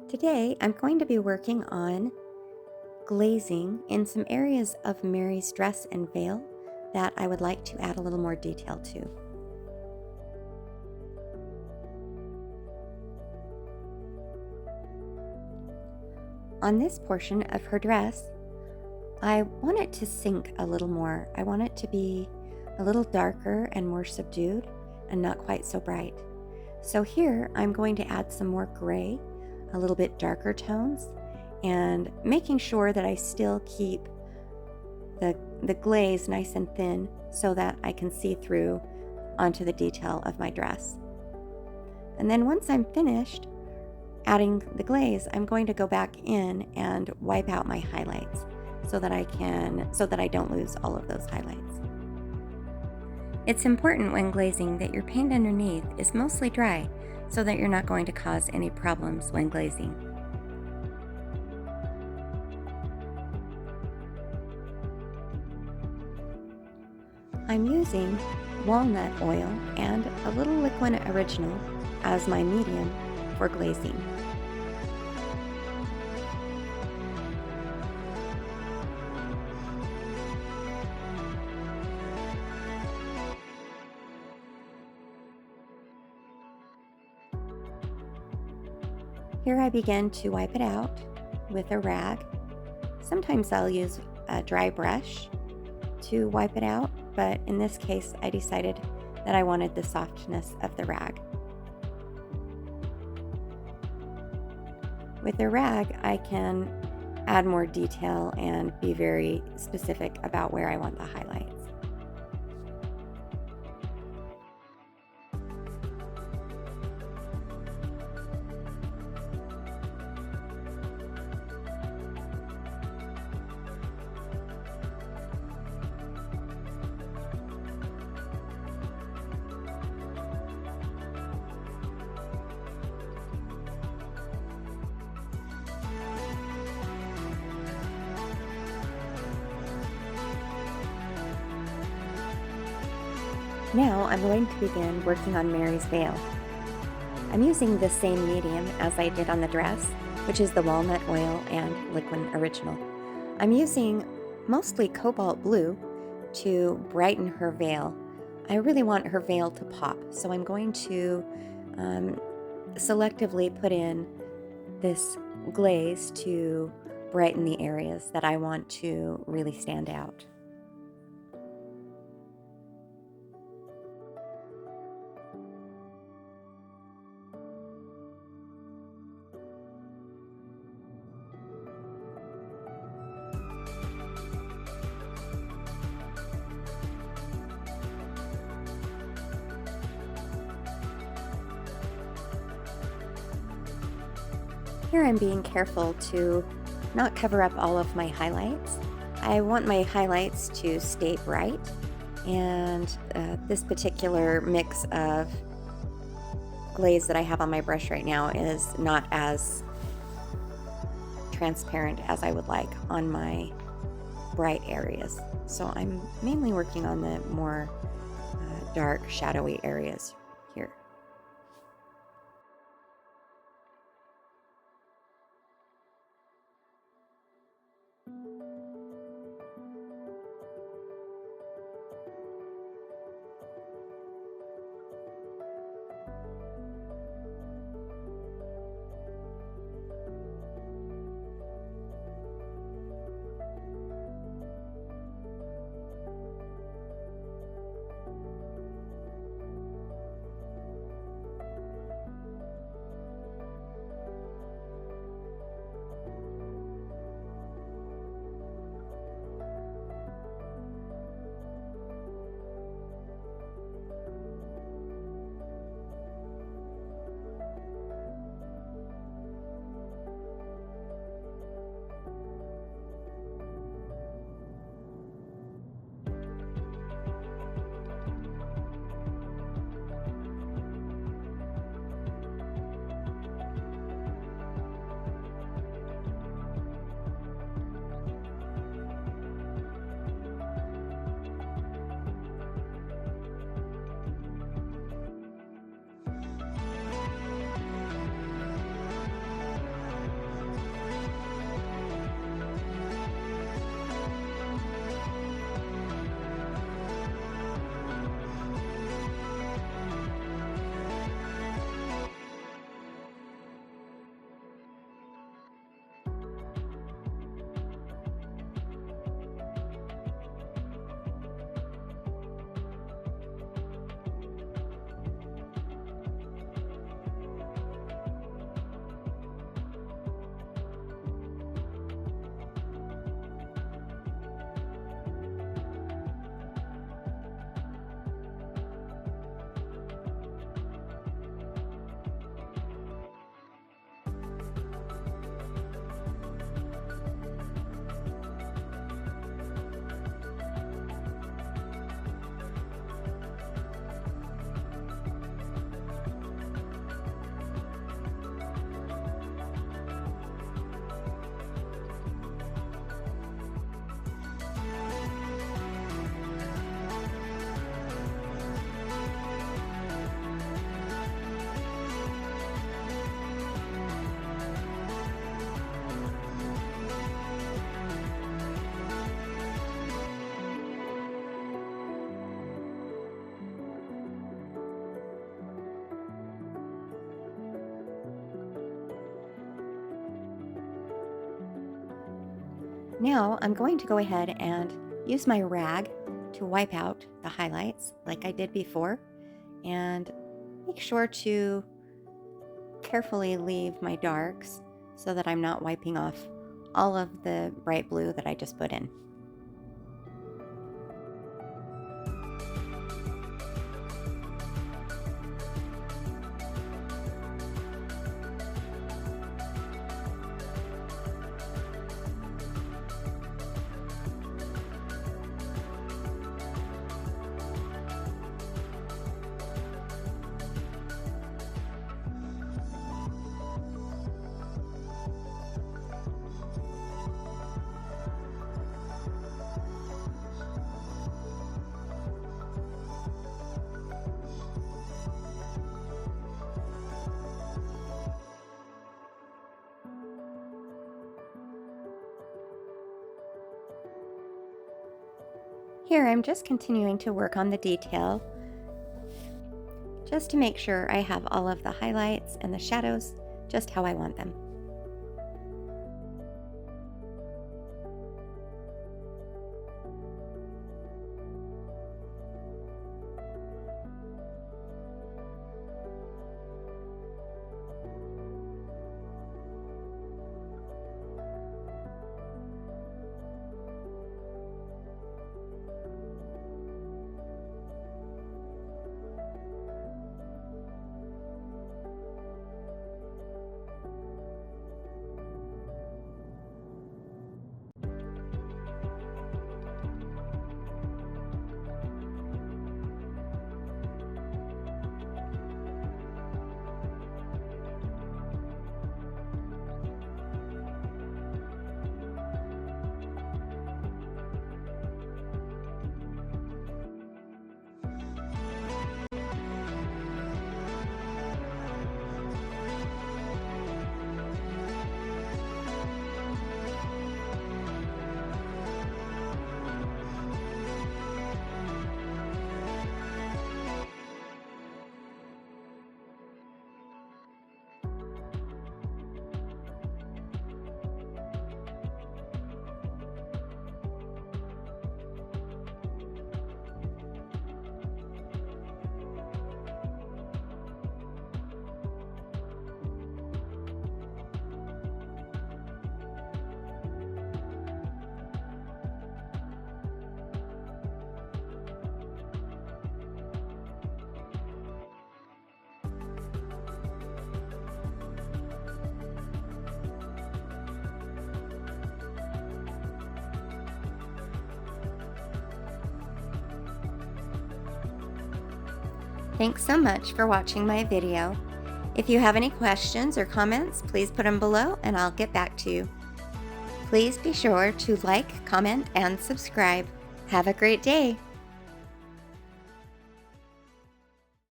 Today, I'm going to be working on glazing in some areas of Mary's dress and veil that I would like to add a little more detail to. On this portion of her dress, I want it to sink a little more. I want it to be a little darker and more subdued and not quite so bright. So here, I'm going to add some more gray, a little bit darker tones, and making sure that I still keep the glaze nice and thin so that I can see through onto the detail of my dress. And then once I'm finished adding the glaze, I'm going to go back in and wipe out my highlights so that I don't lose all of those highlights. It's important when glazing that your paint underneath is mostly dry so that you're not going to cause any problems when glazing. I'm using walnut oil and a little liquid original as my medium for glazing. Here I begin to wipe it out with a rag. Sometimes I'll use a dry brush to wipe it out, but in this case I decided that I wanted the softness of the rag. With a rag, I can add more detail and be very specific about where I want the highlights. Now I'm going to begin working on Mary's veil. I'm using the same medium as I did on the dress, which is the walnut oil and liquid original. I'm using mostly cobalt blue to brighten her veil. I really want her veil to pop, so I'm going to selectively put in this glaze to brighten the areas that I want to really stand out. Here I'm being careful to not cover up all of my highlights. I want my highlights to stay bright, and this particular mix of glaze that I have on my brush right now is not as transparent as I would like on my bright areas. So I'm mainly working on the more dark, shadowy areas here. Now I'm going to go ahead and use my rag to wipe out the highlights like I did before, and make sure to carefully leave my darks so that I'm not wiping off all of the bright blue that I just put in. Here I'm just continuing to work on the detail, just to make sure I have all of the highlights and the shadows just how I want them. Thanks so much for watching my video. If you have any questions or comments, please put them below and I'll get back to you. Please be sure to like, comment, and subscribe. Have a great day.